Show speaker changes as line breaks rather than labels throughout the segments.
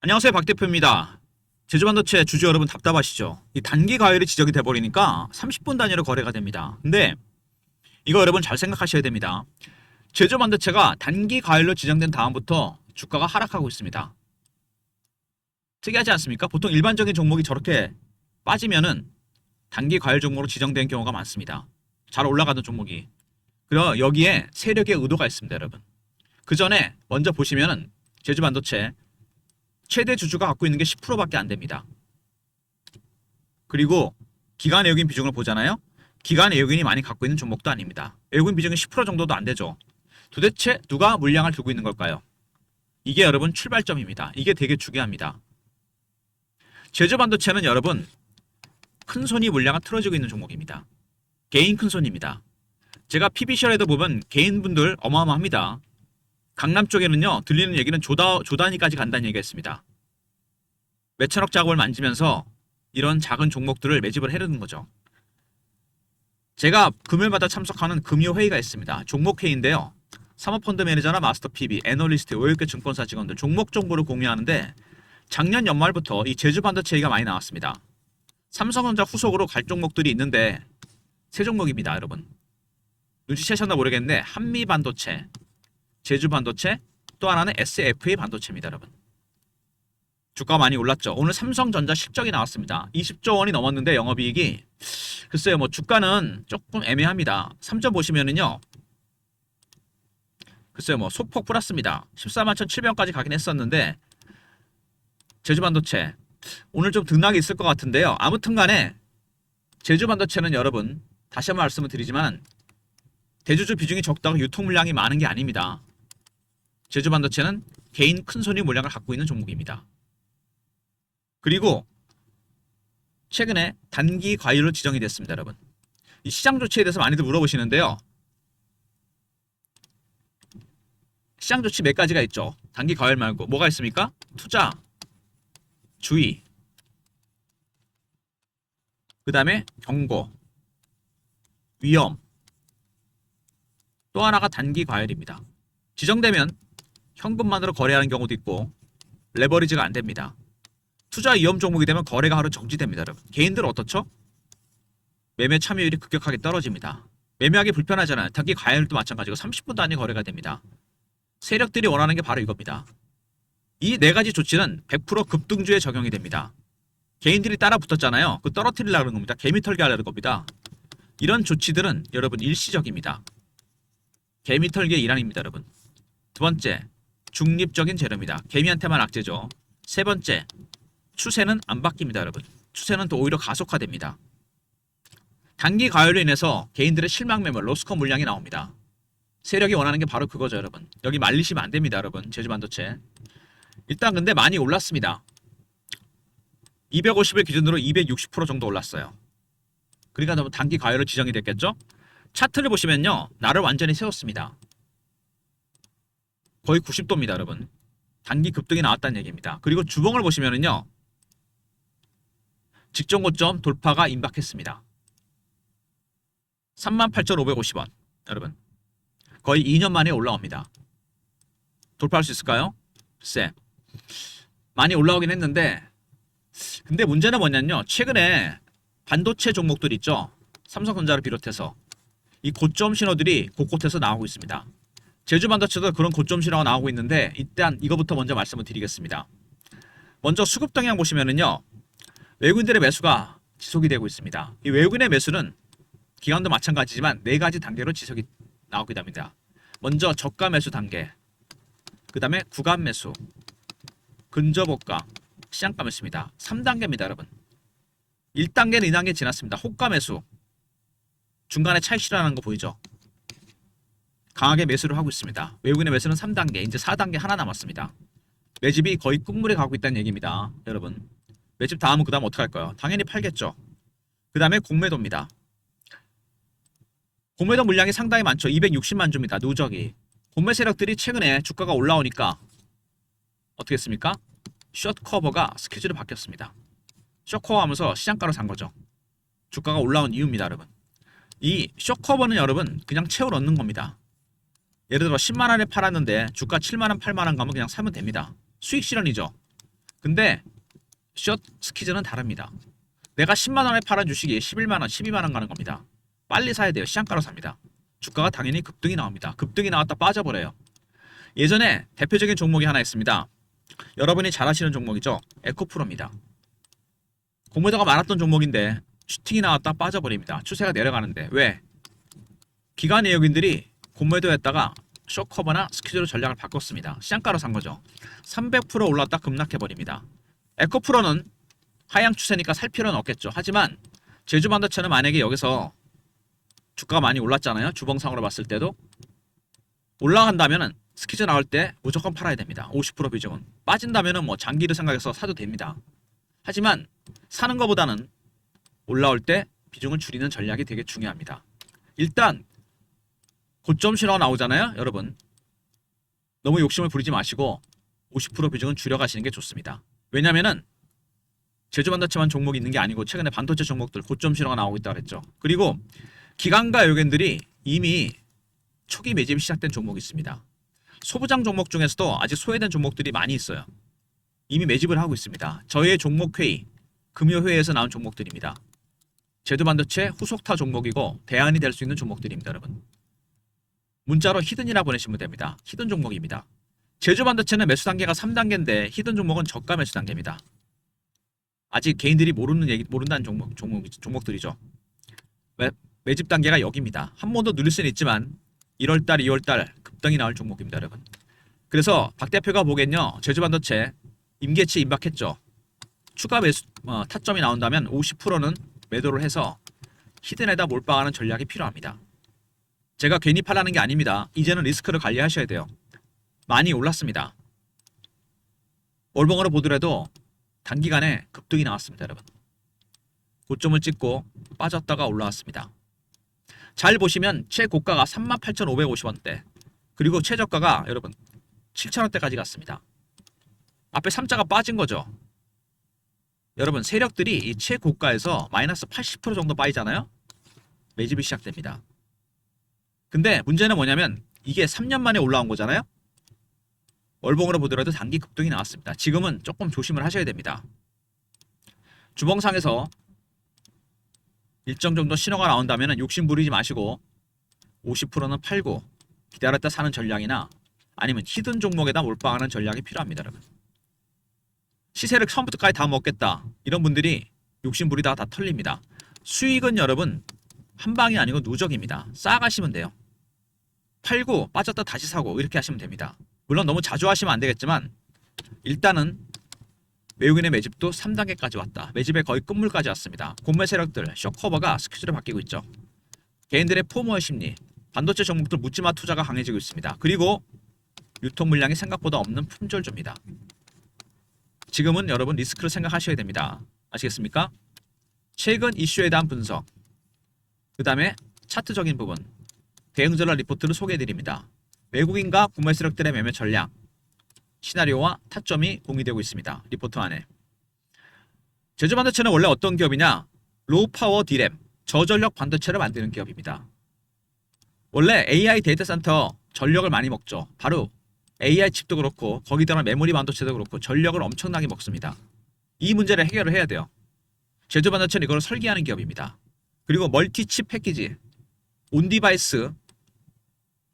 안녕하세요, 박 대표입니다. 제주반도체 주주 여러분 답답하시죠? 이 단기 과열이 지적이 돼버리니까 30분 단위로 거래가 됩니다. 근데 이거 여러분 잘 생각하셔야 됩니다. 제주반도체가 단기 과열로 지정된 다음부터 주가가 하락하고 있습니다. 특이하지 않습니까? 보통 일반적인 종목이 저렇게 빠지면은 단기 과열 종목으로 지정된 경우가 많습니다. 잘 올라가는 종목이. 그리고 여기에 세력의 의도가 있습니다, 여러분. 그 전에 먼저 보시면은 제주반도체 최대 주주가 갖고 있는 게 10%밖에 안 됩니다. 그리고 기관 외국인 비중을 보잖아요. 기관 외국인이 많이 갖고 있는 종목도 아닙니다. 외국인 비중이 10% 정도도 안 되죠. 도대체 누가 물량을 두고 있는 걸까요? 이게 여러분 출발점입니다. 이게 되게 중요합니다. 제주반도체는 여러분 큰손이 물량을 틀어주고 있는 종목입니다. 개인 큰손입니다. 제가 PBC에도 보면 개인분들 어마어마합니다. 강남 쪽에는요, 들리는 얘기는 조단위까지 간다는 얘기가 있습니다. 몇천억 자금을 만지면서 이런 작은 종목들을 매집을 해르는 거죠. 제가 금요일마다 참석하는 금요회의가 있습니다. 종목회의인데요. 사모펀드 매니저나 마스터 PB, 애널리스트, 5일개 증권사 직원들 종목 정보를 공유하는데 작년 연말부터 이 제주반도체 얘기가 많이 나왔습니다. 삼성전자 후속으로 갈 종목들이 있는데 세 종목입니다, 여러분. 눈치채셨나 모르겠는데 한미반도체, 제주반도체, 또 하나는 SFA 반도체입니다, 여러분. 주가가 많이 올랐죠. 오늘 삼성전자 실적이 나왔습니다. 20조 원이 넘었는데 영업이익이 글쎄요, 뭐 주가는 조금 애매합니다. 3점 보시면은요, 글쎄요, 뭐 소폭 플러스입니다. 141,700원까지 가긴 했었는데 제주반도체 오늘 좀 등락이 있을 것 같은데요. 아무튼간에 제주반도체는 여러분 다시 한번 말씀을 드리지만 대주주 비중이 적다고 유통 물량이 많은 게 아닙니다. 제주반도체는 개인 큰손이 물량을 갖고 있는 종목입니다. 그리고 최근에 단기 과열로 지정이 됐습니다, 여러분. 이 시장 조치에 대해서 많이들 물어보시는데요. 시장 조치 몇 가지가 있죠. 단기 과열 말고 뭐가 있습니까? 투자, 주의, 그 다음에 경고, 위험, 또 하나가 단기 과열입니다. 지정되면 현금만으로 거래하는 경우도 있고 레버리지가 안 됩니다. 투자 위험 종목이 되면 거래가 하루 정지됩니다, 여러분. 개인들은 어떻죠? 매매 참여율이 급격하게 떨어집니다. 매매하기 불편하잖아요. 단기 과열도 마찬가지고 30분 단위 거래가 됩니다. 세력들이 원하는 게 바로 이겁니다. 이 네 가지 조치는 100% 급등주에 적용이 됩니다. 개인들이 따라 붙었잖아요. 그 떨어뜨리려는 겁니다. 개미 털기 하려는 겁니다. 이런 조치들은 여러분 일시적입니다. 개미 털기의 일환입니다, 여러분. 두 번째, 중립적인 재료입니다. 개미한테만 악재죠. 세 번째, 추세는 안 바뀝니다, 여러분. 추세는 또 오히려 가속화됩니다. 단기 과열로 인해서 개인들의 실망 매물, 로스컷 물량이 나옵니다. 세력이 원하는 게 바로 그거죠, 여러분. 여기 말리시면 안 됩니다, 여러분. 제주반도체. 일단 근데 많이 올랐습니다. 250일 기준으로 260% 정도 올랐어요. 그러니까 너무 단기 과열로 지정이 됐겠죠? 차트를 보시면요, 날을 완전히 세웠습니다. 거의 90도입니다, 여러분. 단기 급등이 나왔다는 얘기입니다. 그리고 주봉을 보시면은요, 직전 고점 돌파가 임박했습니다. 38,550원. 여러분, 거의 2년 만에 올라옵니다. 돌파할 수 있을까요? 글쎄, 많이 올라오긴 했는데, 근데 문제는 뭐냐면요, 최근에 반도체 종목들 있죠. 삼성전자를 비롯해서 이 고점 신호들이 곳곳에서 나오고 있습니다. 제주반도체도 그런 고점 신호가 나오고 있는데 일단 이거부터 먼저 말씀을 드리겠습니다. 먼저 수급 동향 보시면은요, 외국인들의 매수가 지속이 되고 있습니다. 이 외국인의 매수는 기관도 마찬가지지만 네 가지 단계로 지속이 나오게 됩니다. 먼저 저가 매수 단계, 그 다음에 구간 매수, 근저고가, 시장가 매수입니다. 3단계입니다, 여러분. 1단계는 2단계 지났습니다. 호가 매수. 중간에 차익 실현하는 거 보이죠? 강하게 매수를 하고 있습니다. 외국인의 매수는 3단계, 이제 4단계 하나 남았습니다. 매집이 거의 끝물에 가고 있다는 얘기입니다, 여러분. 매집 다음은 그 다음 어떻게 할까요? 당연히 팔겠죠. 그 다음에 공매도입니다. 공매도 물량이 상당히 많죠. 260만 주입니다. 누적이. 공매 세력들이 최근에 주가가 올라오니까 어떻게 했습니까? 숏커버가 스케줄이 바뀌었습니다. 숏커버 하면서 시장가로 산 거죠. 주가가 올라온 이유입니다, 여러분. 이 숏커버는 여러분 그냥 채워 넣는 겁니다. 예를 들어 10만원에 팔았는데 주가 7만원, 8만원 가면 그냥 사면 됩니다. 수익 실현이죠. 근데 숏 스키즈는 다릅니다. 내가 10만 원에 팔은 주식이 11만 원, 12만 원 가는 겁니다. 빨리 사야 돼요. 시장가로 삽니다. 주가가 당연히 급등이 나옵니다. 급등이 나왔다 빠져버려요. 예전에 대표적인 종목이 하나 있습니다. 여러분이 잘 아시는 종목이죠. 에코프로입니다. 공매도가 많았던 종목인데 슈팅이 나왔다 빠져버립니다. 추세가 내려가는데 왜? 기관 내역인들이 공매도했다가 숏커버나 스퀴즈로 전략을 바꿨습니다. 시장가로 산 거죠. 300% 올랐다 급락해버립니다. 에코프로는 하향 추세니까 살 필요는 없겠죠. 하지만 제주반도체는 만약에 여기서 주가가 많이 올랐잖아요. 주봉상으로 봤을 때도 올라간다면은 스퀴즈 나올 때 무조건 팔아야 됩니다. 50% 비중은. 빠진다면은 뭐 장기를 생각해서 사도 됩니다. 하지만 사는 것보다는 올라올 때 비중을 줄이는 전략이 되게 중요합니다. 일단 고점 신호가 나오잖아요. 여러분 너무 욕심을 부리지 마시고 50% 비중은 줄여가시는 게 좋습니다. 왜냐면은 제주반도체만 종목이 있는 게 아니고 최근에 반도체 종목들 고점 신호가 나오고 있다고 그랬죠. 그리고 기관과 외국인들이 이미 초기 매집이 시작된 종목이 있습니다. 소부장 종목 중에서도 아직 소외된 종목들이 많이 있어요. 이미 매집을 하고 있습니다. 저희의 종목회의, 금요회의에서 나온 종목들입니다. 제주반도체 후속타 종목이고 대안이 될 수 있는 종목들입니다. 여러분 문자로 히든이라 보내시면 됩니다. 히든 종목입니다. 제주반도체는 매수 단계가 3단계인데 히든 종목은 저가 매수 단계입니다. 아직 개인들이 모른다는 종목들이죠. 매집 단계가 여기입니다. 한 번 더 누릴 수는 있지만 1월달, 2월달 급등이 나올 종목입니다. 여러분 그래서 박 대표가 보기엔요. 제주반도체 임계치 임박했죠. 추가 매수 타점이 나온다면 50%는 매도를 해서 히든에다 몰빵하는 전략이 필요합니다. 제가 괜히 팔라는 게 아닙니다. 이제는 리스크를 관리하셔야 돼요. 많이 올랐습니다. 월봉으로 보더라도 단기간에 급등이 나왔습니다. 여러분 고점을 찍고 빠졌다가 올라왔습니다. 잘 보시면 최고가가 38,550원대 그리고 최저가가 여러분 7,000원대까지 갔습니다. 앞에 3자가 빠진 거죠. 여러분 세력들이 이 최고가에서 마이너스 80% 정도 빠지잖아요. 매집이 시작됩니다. 근데 문제는 뭐냐면 이게 3년 만에 올라온 거잖아요. 월봉으로 보더라도 단기 급등이 나왔습니다. 지금은 조금 조심을 하셔야 됩니다. 주봉상에서 일정 정도 신호가 나온다면 욕심 부리지 마시고 50%는 팔고 기다렸다 사는 전략이나 아니면 히든 종목에다 몰빵하는 전략이 필요합니다. 여러분 시세를 처음부터까지 다 먹겠다 이런 분들이 욕심 부리다가 다 털립니다. 수익은 여러분 한 방이 아니고 누적입니다. 쌓아가시면 돼요. 팔고 빠졌다 다시 사고 이렇게 하시면 됩니다. 물론 너무 자주 하시면 안 되겠지만 일단은 외국인의 매집도 3단계까지 왔다. 매집의 거의 끝물까지 왔습니다. 공매 세력들 숏커버가 스퀴즈로 바뀌고 있죠. 개인들의 포모의 심리, 반도체 종목들 묻지마 투자가 강해지고 있습니다. 그리고 유통 물량이 생각보다 없는 품절주입니다. 지금은 여러분 리스크를 생각하셔야 됩니다. 아시겠습니까? 최근 이슈에 대한 분석, 그 다음에 차트적인 부분, 대응전략 리포트를 소개해드립니다. 외국인과 구매 세력들의 매매 전략, 시나리오와 타점이 공유되고 있습니다. 리포트 안에. 제주반도체는 원래 어떤 기업이냐? 로우 파워 D램, 저전력 반도체를 만드는 기업입니다. 원래 AI 데이터 센터 전력을 많이 먹죠. 바로 AI 칩도 그렇고 거기에 들어간 메모리 반도체도 그렇고 전력을 엄청나게 먹습니다. 이 문제를 해결을 해야 돼요. 제주반도체는 이걸 설계하는 기업입니다. 그리고 멀티칩 패키지, 온디바이스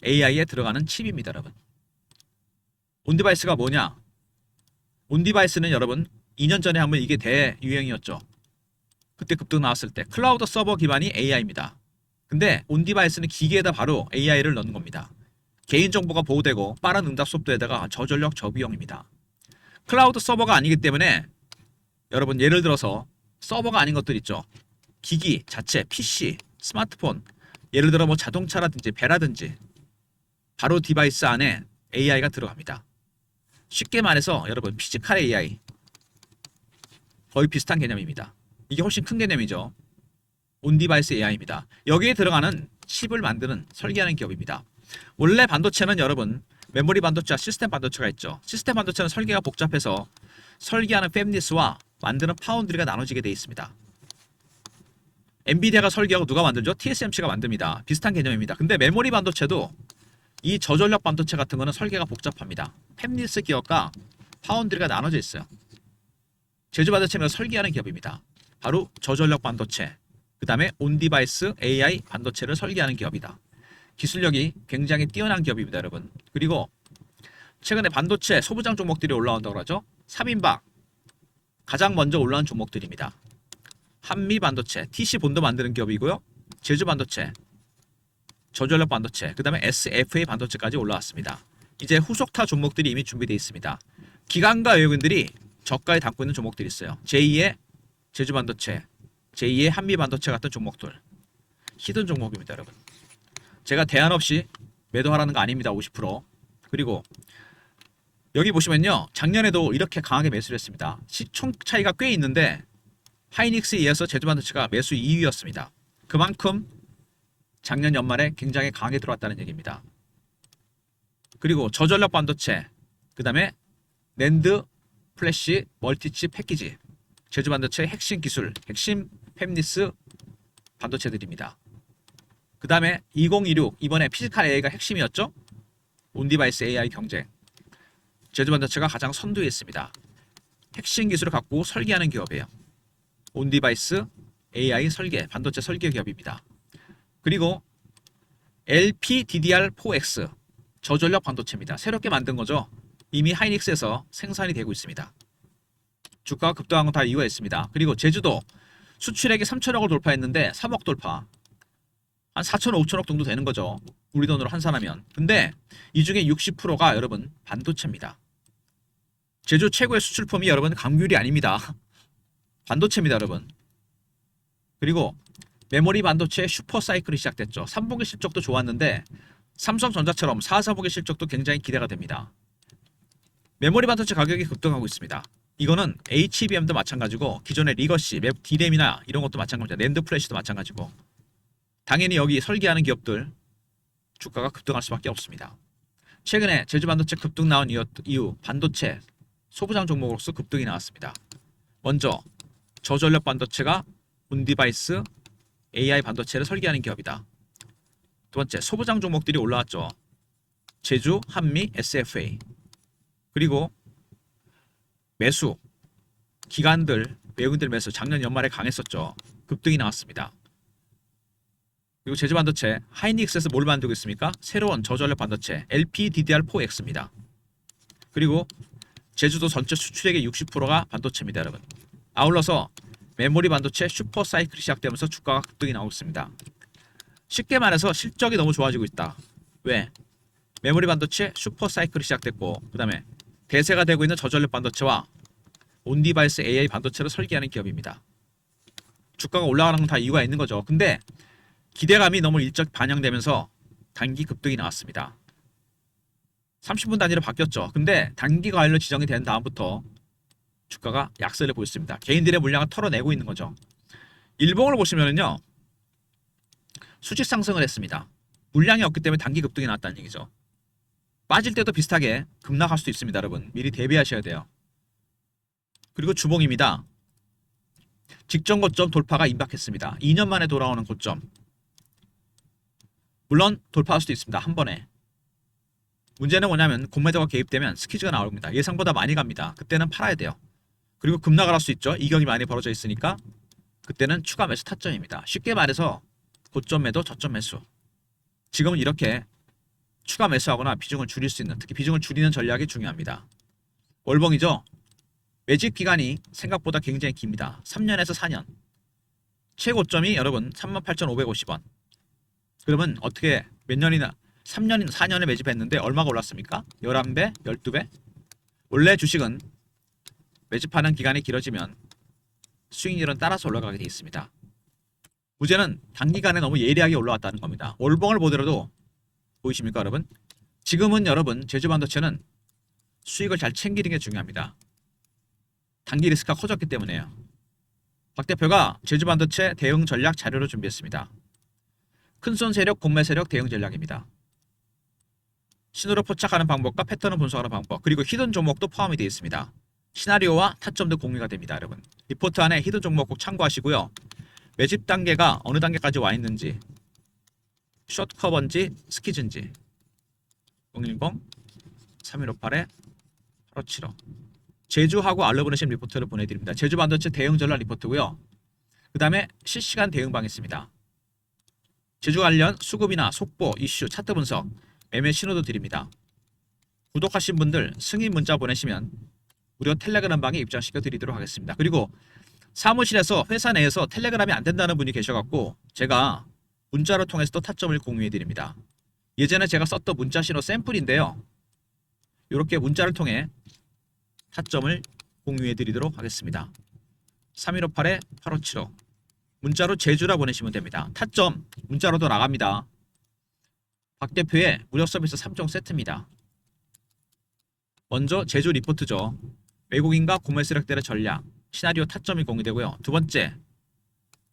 AI에 들어가는 칩입니다. 여러분 온디바이스가 뭐냐? 온디바이스는 여러분 2년 전에 한번 이게 대유행이었죠. 그때 급등 나왔을 때 클라우드 서버 기반이 AI입니다. 근데 온디바이스는 기계에다 바로 AI를 넣는 겁니다. 개인정보가 보호되고 빠른 응답 속도에다가 저전력 저비용입니다. 클라우드 서버가 아니기 때문에 여러분 예를 들어서 서버가 아닌 것들 있죠. 기기 자체, PC, 스마트폰 예를 들어 뭐 자동차라든지 배라든지 바로 디바이스 안에 AI가 들어갑니다. 쉽게 말해서 여러분 피지컬 AI 거의 비슷한 개념입니다. 이게 훨씬 큰 개념이죠. 온디바이스 AI입니다. 여기에 들어가는 칩을 만드는 설계하는 기업입니다. 원래 반도체는 여러분 메모리 반도체와 시스템 반도체가 있죠. 시스템 반도체는 설계가 복잡해서 설계하는 팹리스와 만드는 파운드리가 나눠지게 되어 있습니다. 엔비디아가 설계하고 누가 만들죠? TSMC가 만듭니다. 비슷한 개념입니다. 근데 메모리 반도체도 이 저전력 반도체 같은 거는 설계가 복잡합니다. 팹리스 기업과 파운드리가 나눠져 있어요. 제조 반도체를 설계하는 기업입니다. 바로 저전력 반도체, 그 다음에 온디바이스 AI 반도체를 설계하는 기업이다. 기술력이 굉장히 뛰어난 기업입니다, 여러분. 그리고 최근에 반도체 소부장 종목들이 올라온다고 하죠. 3인박 가장 먼저 올라온 종목들입니다. 한미 반도체, TC 본도 만드는 기업이고요. 제주 반도체, 저전력 반도체, 그 다음에 SFA 반도체까지 올라왔습니다. 이제 후속타 종목들이 이미 준비되어 있습니다. 기관과 외국인들이 저가에 담고 있는 종목들이 있어요. 제2의 제주 반도체, 제2의 한미 반도체 같은 종목들. 히든 종목입니다, 여러분. 제가 대안 없이 매도하라는 거 아닙니다. 50%. 그리고 여기 보시면요. 작년에도 이렇게 강하게 매수를 했습니다. 시총 차이가 꽤 있는데 하이닉스에 이어서 제주반도체가 매수 2위였습니다. 그만큼 작년 연말에 굉장히 강하게 들어왔다는 얘기입니다. 그리고 저전력 반도체, 그 다음에 낸드, 플래시, 멀티칩 패키지, 제주반도체의 핵심 기술, 핵심 팹리스 반도체들입니다. 그 다음에 2026 이번에 피지컬 AI가 핵심이었죠. 온디바이스 AI 경쟁, 제주반도체가 가장 선두에 있습니다. 핵심 기술을 갖고 설계하는 기업이에요. 온디바이스 AI 설계, 반도체 설계 기업입니다. 그리고 LPDDR4X 저전력 반도체입니다. 새롭게 만든 거죠. 이미 하이닉스에서 생산이 되고 있습니다. 주가가 급등한 건 다 이유가 있습니다. 그리고 제주도 수출액이 3천억을 돌파했는데 3억 돌파. 한 4천억, 5천억 정도 되는 거죠. 우리 돈으로 환산하면. 근데 이 중에 60%가 여러분 반도체입니다. 제주 최고의 수출품이 여러분 감귤이 아닙니다. 반도체입니다, 여러분. 그리고 메모리 반도체의 슈퍼 사이클이 시작됐죠. 3분기 실적도 좋았는데 삼성전자처럼 4분기 실적도 굉장히 기대가 됩니다. 메모리 반도체 가격이 급등하고 있습니다. 이거는 HBM도 마찬가지고 기존의 리거시, D램이나 이런 것도 마찬가지입니다. 낸드 플래시도 마찬가지고 당연히 여기 설계하는 기업들 주가가 급등할 수밖에 없습니다. 최근에 제주 반도체 급등 나온 이후 반도체 소부장 종목으로서 급등이 나왔습니다. 먼저 저전력 반도체가 온디바이스 AI 반도체를 설계하는 기업이다. 두 번째, 소부장 종목들이 올라왔죠. 제주, 한미, SFA. 그리고 매수, 기관들, 외국인들 매수 작년 연말에 강했었죠. 급등이 나왔습니다. 그리고 제주 반도체, 하이닉스에서 뭘 만들고 있습니까? 새로운 저전력 반도체 LPDDR4X입니다. 그리고 제주도 전체 수출액의 60%가 반도체입니다, 여러분. 아울러서 메모리 반도체 슈퍼 사이클이 시작되면서 주가가 급등이 나오고 있습니다. 쉽게 말해서 실적이 너무 좋아지고 있다. 왜? 메모리 반도체 슈퍼 사이클이 시작됐고 그 다음에 대세가 되고 있는 저전력 반도체와 온디바이스 AI 반도체를 설계하는 기업입니다. 주가가 올라가는 건 다 이유가 있는 거죠. 근데 기대감이 너무 일찍 반영되면서 단기 급등이 나왔습니다. 30분 단위로 바뀌었죠. 근데 단기 과열로 지정이 된 다음부터 주가가 약세를 보였습니다. 개인들의 물량을 털어내고 있는 거죠. 일봉을 보시면은요. 수직 상승을 했습니다. 물량이 없기 때문에 단기 급등이 나왔다는 얘기죠. 빠질 때도 비슷하게 급락할 수도 있습니다, 여러분. 미리 대비하셔야 돼요. 그리고 주봉입니다. 직전 고점 돌파가 임박했습니다. 2년 만에 돌아오는 고점. 물론 돌파할 수도 있습니다. 한 번에. 문제는 뭐냐면 공매도가 개입되면 스퀴즈가 나옵니다. 예상보다 많이 갑니다. 그때는 팔아야 돼요. 그리고 급락을 할 수 있죠. 이격이 많이 벌어져 있으니까 그때는 추가 매수 타점입니다. 쉽게 말해서 고점 매도, 저점 매수. 지금은 이렇게 추가 매수하거나 비중을 줄일 수 있는, 특히 비중을 줄이는 전략이 중요합니다. 월봉이죠. 매집 기간이 생각보다 굉장히 깁니다. 3년에서 4년. 최고점이 여러분 38,550원. 그러면 어떻게 몇 년이나 3년, 4년에 매집했는데 얼마가 올랐습니까? 11배, 12배? 원래 주식은 매집하는 기간이 길어지면 수익률은 따라서 올라가게 되어 있습니다. 문제는 단기간에 너무 예리하게 올라왔다는 겁니다. 월봉을 보더라도 보이십니까, 여러분? 지금은 여러분 제주반도체는 수익을 잘 챙기는 게 중요합니다. 단기 리스크가 커졌기 때문에요. 박 대표가 제주반도체 대응 전략 자료를 준비했습니다. 큰손 세력, 공매 세력 대응 전략입니다. 신호를 포착하는 방법과 패턴을 분석하는 방법, 그리고 히든 종목도 포함이 되어 있습니다. 시나리오와 타점도 공유가 됩니다, 여러분. 리포트 안에 히든 종목 꼭 참고하시고요. 매집 단계가 어느 단계까지 와 있는지, 숏커버인지 스키즈인지 010-3158-8575 제주하고 알러브레심 리포트를 보내드립니다. 제주 반도체 대응 전략 리포트고요. 그 다음에 실시간 대응방 있습니다. 제주 관련 수급이나 속보, 이슈, 차트 분석, 매매 신호도 드립니다. 구독하신 분들 승인 문자 보내시면 무료 텔레그램 방에 입장시켜 드리도록 하겠습니다. 그리고 사무실에서 회사 내에서 텔레그램이 안 된다는 분이 계셔갖고 제가 문자를 통해서 또 타점을 공유해 드립니다. 예전에 제가 썼던 문자 신호 샘플인데요. 이렇게 문자를 통해 타점을 공유해 드리도록 하겠습니다. 3158-8575 문자로 제주라 보내시면 됩니다. 타점 문자로도 나갑니다. 박 대표의 무료 서비스 3종 세트입니다. 먼저 제주 리포트죠. 외국인과 구매 세력들의 전략, 시나리오 타점이 공유되고요. 두 번째,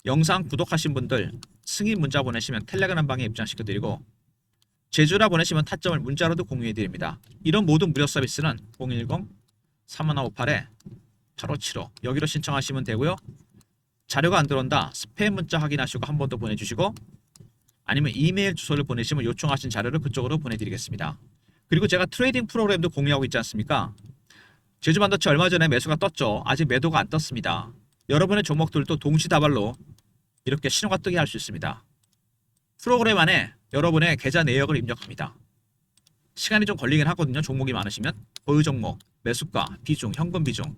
영상 구독하신 분들 승인 문자 보내시면 텔레그램 방에 입장시켜드리고 제주라 보내시면 타점을 문자로도 공유해드립니다. 이런 모든 무료 서비스는 010-3158-8575 여기로 신청하시면 되고요. 자료가 안 들어온다. 스팸 문자 확인하시고 한 번 더 보내주시고 아니면 이메일 주소를 보내시면 요청하신 자료를 그쪽으로 보내드리겠습니다. 그리고 제가 트레이딩 프로그램도 공유하고 있지 않습니까? 제주 반도체 얼마 전에 매수가 떴죠. 아직 매도가 안 떴습니다. 여러분의 종목들도 동시다발로 이렇게 신호가 뜨게 할 수 있습니다. 프로그램 안에 여러분의 계좌 내역을 입력합니다. 시간이 좀 걸리긴 하거든요. 종목이 많으시면 보유 종목, 매수가, 비중, 현금 비중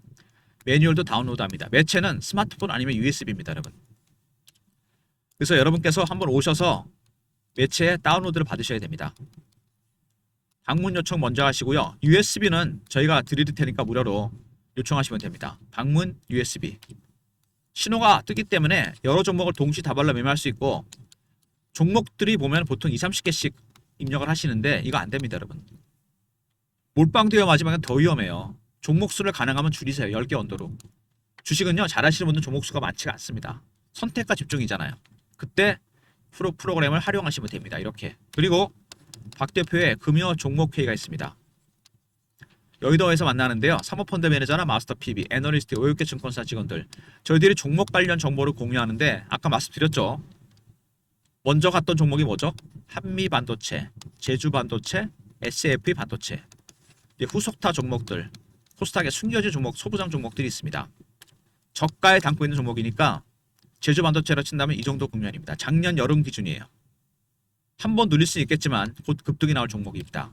매뉴얼도 다운로드합니다. 매체는 스마트폰 아니면 USB입니다, 여러분. 그래서 여러분께서 한번 오셔서 매체 다운로드를 받으셔야 됩니다. 방문 요청 먼저 하시고요. USB는 저희가 드릴 테니까 무료로 요청하시면 됩니다. 방문 USB. 신호가 뜨기 때문에 여러 종목을 동시다발로 매매할 수 있고 종목들이 보면 보통 20-30개씩 입력을 하시는데 이거 안 됩니다, 여러분. 몰빵도 위험하지만 더 위험해요. 종목 수를 가능하면 줄이세요. 10개 언더로. 주식은요. 잘하시는 분들 종목 수가 많지가 않습니다. 선택과 집중이잖아요. 그때 프로그램을 활용하시면 됩니다. 이렇게. 그리고 박 대표의 금요 종목 회의가 있습니다. 여의도에서 만나는데요. 사모펀드 매니저나 마스터 PB, 애널리스트, 5개 증권사 직원들 저희들이 종목 관련 정보를 공유하는데 아까 말씀드렸죠. 먼저 갔던 종목이 뭐죠? 한미반도체, 제주반도체, SFE 반도체. 후속타 종목들, 코스닥에 숨겨진 종목, 소부장 종목들이 있습니다. 저가에 담고 있는 종목이니까 제주반도체로 친다면 이 정도 국면입니다. 작년 여름 기준이에요. 한번 눌릴 수 있겠지만 곧 급등이 나올 종목입니다.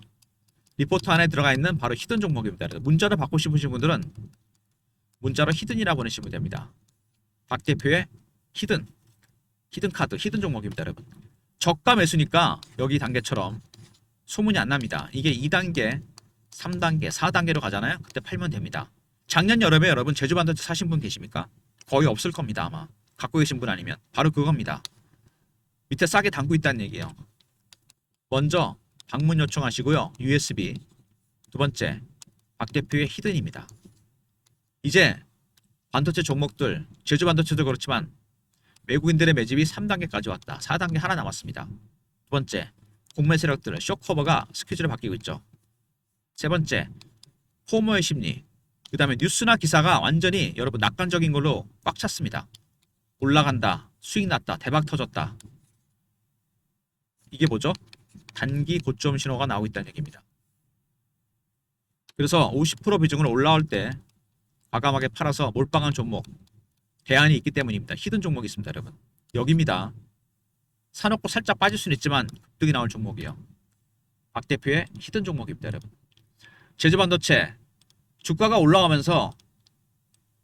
리포트 안에 들어가 있는 바로 히든 종목입니다. 문자를 받고 싶으신 분들은 문자로 히든이라 보내시면 됩니다. 박 대표의 히든 카드, 히든 종목입니다, 여러분. 저가 매수니까 여기 단계처럼 소문이 안 납니다. 이게 2단계, 3단계, 4단계로 가잖아요. 그때 팔면 됩니다. 작년 여름에 여러분 제주반도체 사신 분 계십니까? 거의 없을 겁니다, 아마. 갖고 계신 분 아니면. 바로 그겁니다. 밑에 싸게 담고 있다는 얘기예요. 먼저 방문 요청하시고요. USB. 두 번째, 박 대표의 히든입니다. 이제 반도체 종목들, 제주 반도체도 그렇지만 외국인들의 매집이 3단계까지 왔다. 4단계 하나 남았습니다. 두 번째, 공매 세력들, 쇼커버가 스퀴즈를 바뀌고 있죠. 세 번째, 포모의 심리. 그 다음에 뉴스나 기사가 완전히 여러분 낙관적인 걸로 꽉 찼습니다. 올라간다, 수익 났다, 대박 터졌다. 이게 뭐죠? 단기 고점 신호가 나오고 있다는 얘기입니다. 그래서 50% 비중으로 올라올 때 과감하게 팔아서 몰빵한 종목 대안이 있기 때문입니다. 히든 종목이 있습니다, 여러분. 여기입니다. 사놓고 살짝 빠질 수는 있지만 급등이 나올 종목이요. 박 대표의 히든 종목입니다, 여러분. 제주반도체 주가가 올라가면서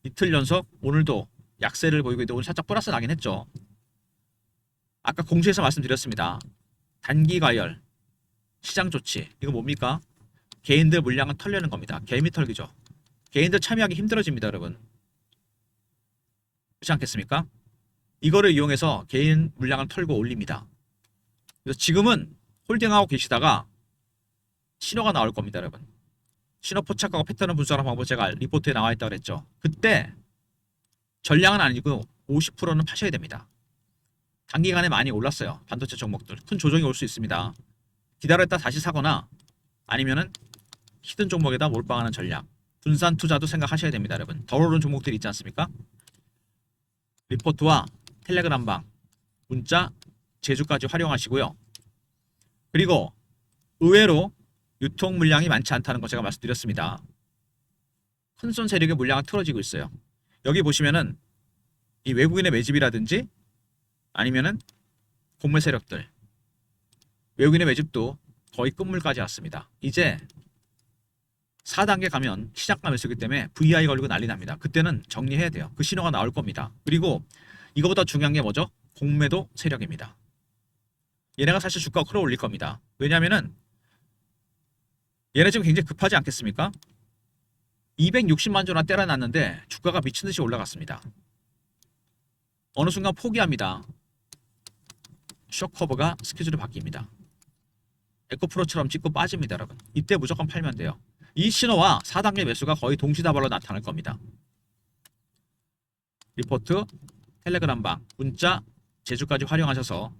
이틀 연속 오늘도 약세를 보이고 있는데 오늘 살짝 플러스 나긴 했죠. 아까 공시에서 말씀드렸습니다. 단기 과열, 시장 조치. 이거 뭡니까? 개인들 물량을 털려는 겁니다. 개미 털기죠. 개인들 참여하기 힘들어집니다, 여러분. 그렇지 않겠습니까? 이거를 이용해서 개인 물량을 털고 올립니다. 그래서 지금은 홀딩하고 계시다가 신호가 나올 겁니다, 여러분. 신호 포착하고 패턴을 분석하는 방법 제가 리포트에 나와 있다고 그랬죠. 그때 전량은 아니고 50%는 파셔야 됩니다. 단기간에 많이 올랐어요. 반도체 종목들. 큰 조정이 올 수 있습니다. 기다렸다 다시 사거나 아니면은 히든 종목에다 몰빵하는 전략. 분산 투자도 생각하셔야 됩니다, 여러분. 덜 오른 종목들이 있지 않습니까? 리포트와 텔레그램방, 문자, 제주까지 활용하시고요. 그리고 의외로 유통 물량이 많지 않다는 거 제가 말씀드렸습니다. 큰손 세력의 물량이 틀어지고 있어요. 여기 보시면은 이 외국인의 매집이라든지 아니면은 공매 세력들, 외국인의 매집도 거의 끝물까지 왔습니다. 이제 4단계 가면 시작과 매수기 때문에 VI 걸리고 난리 납니다. 그때는 정리해야 돼요. 그 신호가 나올 겁니다. 그리고 이거보다 중요한 게 뭐죠? 공매도 세력입니다. 얘네가 사실 주가 끌어올릴 겁니다. 왜냐면은 얘네 지금 굉장히 급하지 않겠습니까? 260만 주나 때려놨는데 주가가 미친듯이 올라갔습니다. 어느 순간 포기합니다. 쇼커브가 스케줄이 바뀝니다. 에코프로처럼 찍고 빠집니다, 여러분. 이때 무조건 팔면 돼요. 이 신호와 4단계 매수가 거의 동시다발로 나타날 겁니다. 리포트, 텔레그램방, 문자, 제주까지 활용하셔서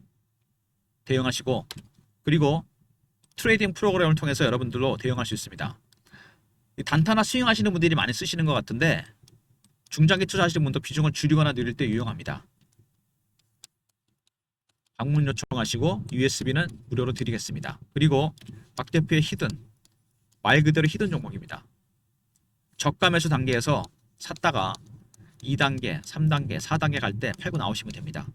대응하시고, 그리고 트레이딩 프로그램을 통해서 여러분들로 대응할 수 있습니다. 단타나 스윙 하시는 분들이 많이 쓰시는 것 같은데 중장기 투자하시는 분도 비중을 줄이거나 늘릴 때 유용합니다. 방문 요청하시고 USB는 무료로 드리겠습니다. 그리고 박 대표의 히든, 말 그대로 히든 종목입니다. 저가 매수 단계에서 샀다가 2단계, 3단계, 4단계 갈 때 팔고 나오시면 됩니다.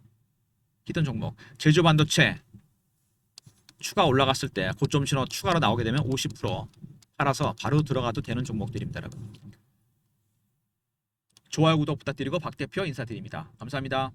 히든 종목. 제주 반도체 추가 올라갔을 때 고점 신호 추가로 나오게 되면 50% 팔아서 바로 들어가도 되는 종목들입니다, 여러분. 좋아요, 구독 부탁드리고 박 대표 인사드립니다. 감사합니다.